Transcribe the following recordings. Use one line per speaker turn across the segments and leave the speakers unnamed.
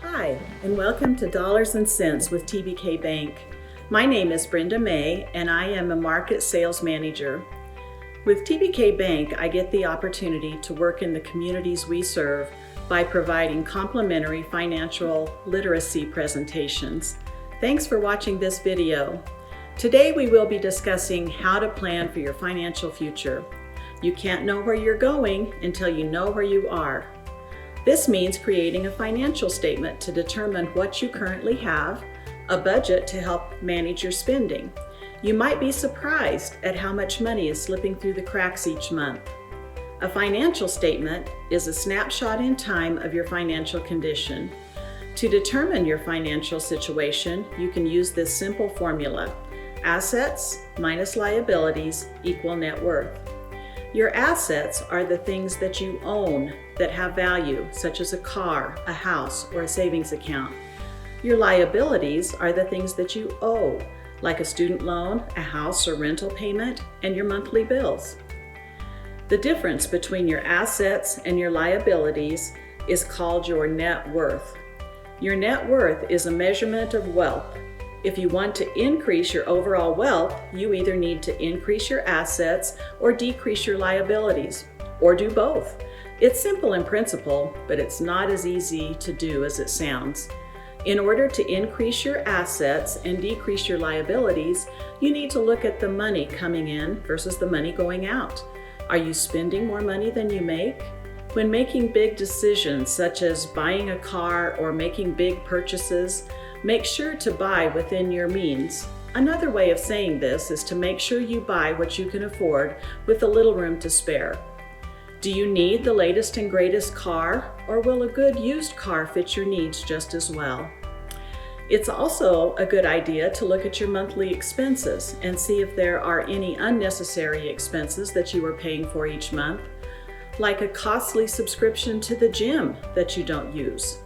Hi, and welcome to Dollars and Cents with TBK Bank. My name is Brenda May, and I am a market sales manager. With TBK Bank, I get the opportunity to work in the communities we serve by providing complimentary financial literacy presentations. Thanks for watching this video. Today we will be discussing how to plan for your financial future. You can't know where you're going until you know where you are. This means creating a financial statement to determine what you currently have, a budget to help manage your spending. You might be surprised at how much money is slipping through the cracks each month. A financial statement is a snapshot in time of your financial condition. To determine your financial situation, you can use this simple formula: assets minus liabilities equal net worth. Your assets are the things that you own that have value, such as a car, a house, or a savings account. Your liabilities are the things that you owe, like a student loan, a house or rental payment, and your monthly bills. The difference between your assets and your liabilities is called your net worth. Your net worth is a measurement of wealth. If you want to increase your overall wealth, you either need to increase your assets or decrease your liabilities, or do both. It's simple in principle, but it's not as easy to do as it sounds. In order to increase your assets and decrease your liabilities, you need to look at the money coming in versus the money going out. Are you spending more money than you make? When making big decisions, such as buying a car or making big purchases, make sure to buy within your means. Another way of saying this is to make sure you buy what you can afford with a little room to spare. Do you need the latest and greatest car, or will a good used car fit your needs just as well? It's also a good idea to look at your monthly expenses and see if there are any unnecessary expenses that you are paying for each month, like a costly subscription to the gym that you don't use.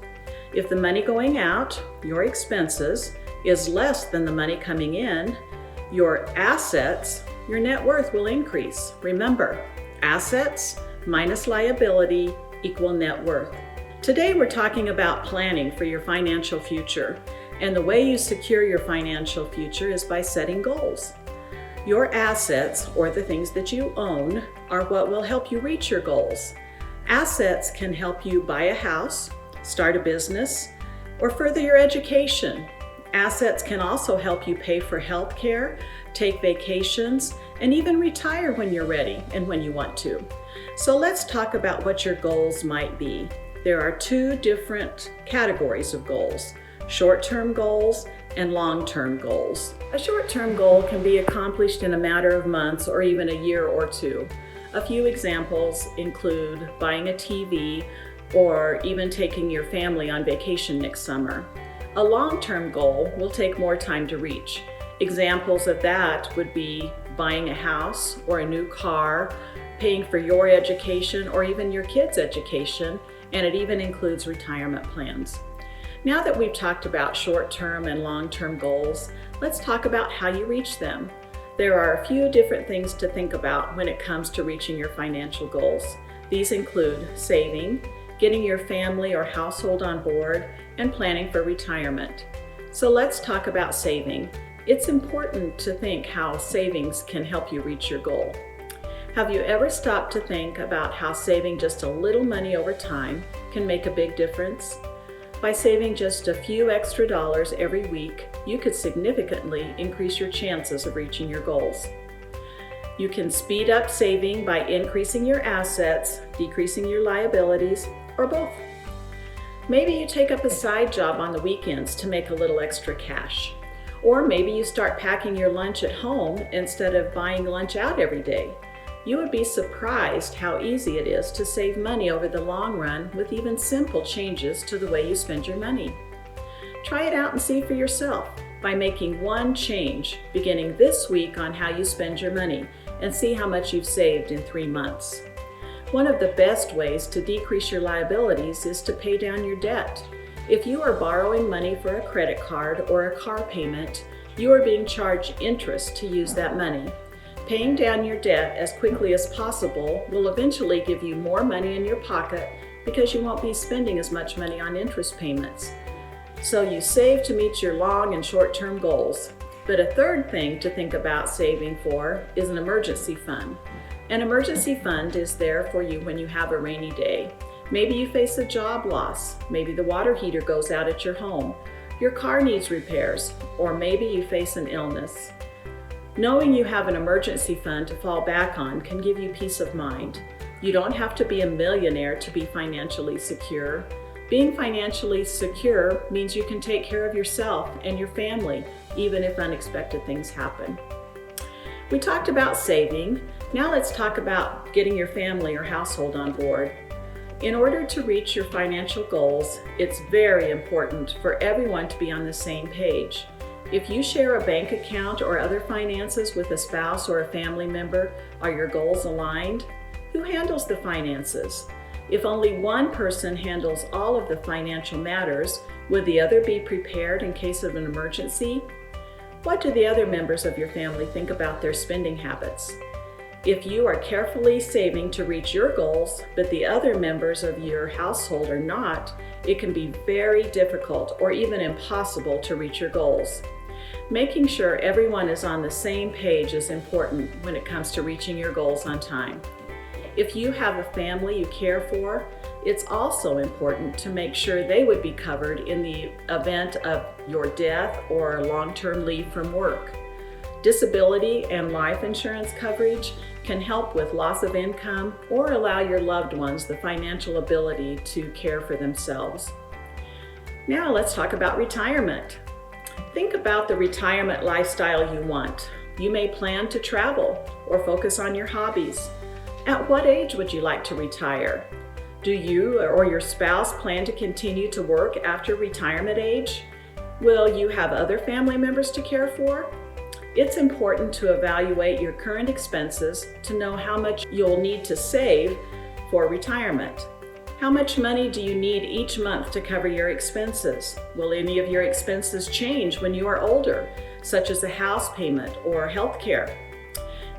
If the money going out, your expenses, is less than the money coming in, your assets, your net worth will increase. Remember, assets minus liability equal net worth. Today we're talking about planning for your financial future, and the way you secure your financial future is by setting goals. Your assets, or the things that you own, are what will help you reach your goals. Assets can help you buy a house, start a business, or further your education. Assets can also help you pay for health care, take vacations, and even retire when you're ready and when you want to. So let's talk about what your goals might be. There are two different categories of goals: short-term goals and long-term goals. A short-term goal can be accomplished in a matter of months or even a year or two. A few examples include buying a TV or even taking your family on vacation next summer. A long-term goal will take more time to reach. Examples of that would be buying a house or a new car, paying for your education or even your kids' education, and it even includes retirement plans. Now that we've talked about short-term and long-term goals, let's talk about how you reach them. There are a few different things to think about when it comes to reaching your financial goals. These include saving, getting your family or household on board, and planning for retirement. So let's talk about saving. It's important to think how savings can help you reach your goal. Have you ever stopped to think about how saving just a little money over time can make a big difference? By saving just a few extra dollars every week, you could significantly increase your chances of reaching your goals. You can speed up saving by increasing your assets, decreasing your liabilities, or both. Maybe you take up a side job on the weekends to make a little extra cash. Or maybe you start packing your lunch at home instead of buying lunch out every day. You would be surprised how easy it is to save money over the long run with even simple changes to the way you spend your money. Try it out and see for yourself by making one change beginning this week on how you spend your money, and see how much you've saved in 3 months. One of the best ways to decrease your liabilities is to pay down your debt. If you are borrowing money for a credit card or a car payment, you are being charged interest to use that money. Paying down your debt as quickly as possible will eventually give you more money in your pocket because you won't be spending as much money on interest payments. So you save to meet your long and short-term goals. But a third thing to think about saving for is an emergency fund. An emergency fund is there for you when you have a rainy day. Maybe you face a job loss. Maybe the water heater goes out at your home. Your car needs repairs, or maybe you face an illness. Knowing you have an emergency fund to fall back on can give you peace of mind. You don't have to be a millionaire to be financially secure. Being financially secure means you can take care of yourself and your family, even if unexpected things happen. We talked about saving. Now let's talk about getting your family or household on board. In order to reach your financial goals, it's very important for everyone to be on the same page. If you share a bank account or other finances with a spouse or a family member, are your goals aligned? Who handles the finances? If only one person handles all of the financial matters, would the other be prepared in case of an emergency? What do the other members of your family think about their spending habits? If you are carefully saving to reach your goals, but the other members of your household are not, it can be very difficult or even impossible to reach your goals. Making sure everyone is on the same page is important when it comes to reaching your goals on time. If you have a family you care for, it's also important to make sure they would be covered in the event of your death or long-term leave from work. Disability and life insurance coverage can help with loss of income or allow your loved ones the financial ability to care for themselves. Now let's talk about retirement. Think about the retirement lifestyle you want. You may plan to travel or focus on your hobbies. At what age would you like to retire? Do you or your spouse plan to continue to work after retirement age? Will you have other family members to care for? It's important to evaluate your current expenses to know how much you'll need to save for retirement. How much money do you need each month to cover your expenses? Will any of your expenses change when you are older, such as a house payment or health care?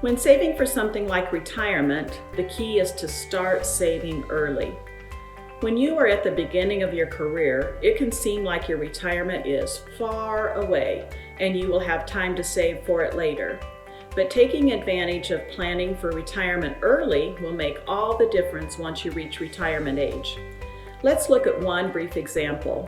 When saving for something like retirement, the key is to start saving early. When you are at the beginning of your career, it can seem like your retirement is far away and you will have time to save for it later. But taking advantage of planning for retirement early will make all the difference once you reach retirement age. Let's look at one brief example.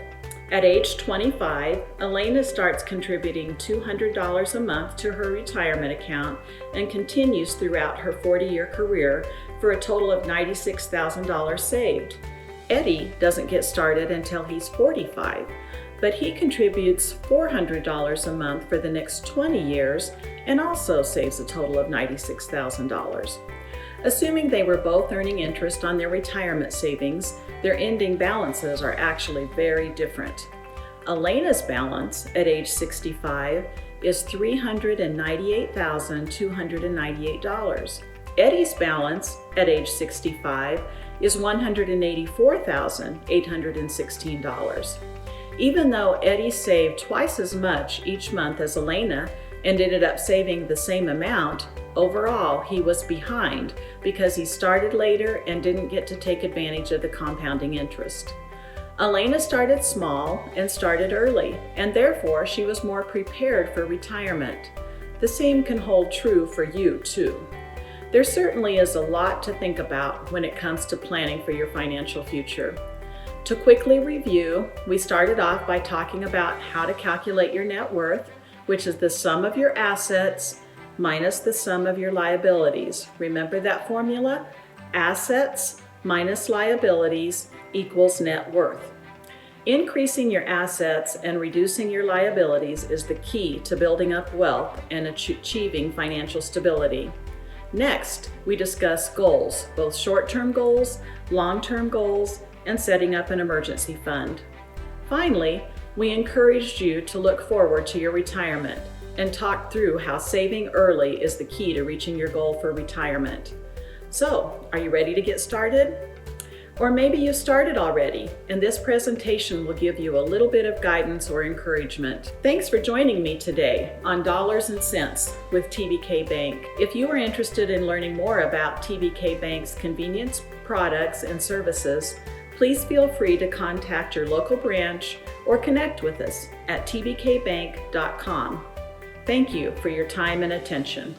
At age 25, Elena starts contributing $200 a month to her retirement account and continues throughout her 40-year career for a total of $96,000 saved. Eddie doesn't get started until he's 45, but he contributes $400 a month for the next 20 years and also saves a total of $96,000. Assuming they were both earning interest on their retirement savings, their ending balances are actually very different. Elena's balance at age 65 is $398,298. Eddie's balance at age 65 is $184,816. Even though Eddie saved twice as much each month as Elena and ended up saving the same amount, overall he was behind because he started later and didn't get to take advantage of the compounding interest. Elena started small and started early, and therefore she was more prepared for retirement. The same can hold true for you too. There certainly is a lot to think about when it comes to planning for your financial future. To quickly review, we started off by talking about how to calculate your net worth, which is the sum of your assets minus the sum of your liabilities. Remember that formula? Assets minus liabilities equals net worth. Increasing your assets and reducing your liabilities is the key to building up wealth and achieving financial stability. Next, we discuss goals, both short-term goals, long-term goals, and setting up an emergency fund. Finally, we encouraged you to look forward to your retirement and talk through how saving early is the key to reaching your goal for retirement. So, are you ready to get started? Or maybe you started already, and this presentation will give you a little bit of guidance or encouragement. Thanks for joining me today on Dollars and Cents with TBK Bank. If you are interested in learning more about TBK Bank's convenience products and services, please feel free to contact your local branch or connect with us at tbkbank.com. Thank you for your time and attention.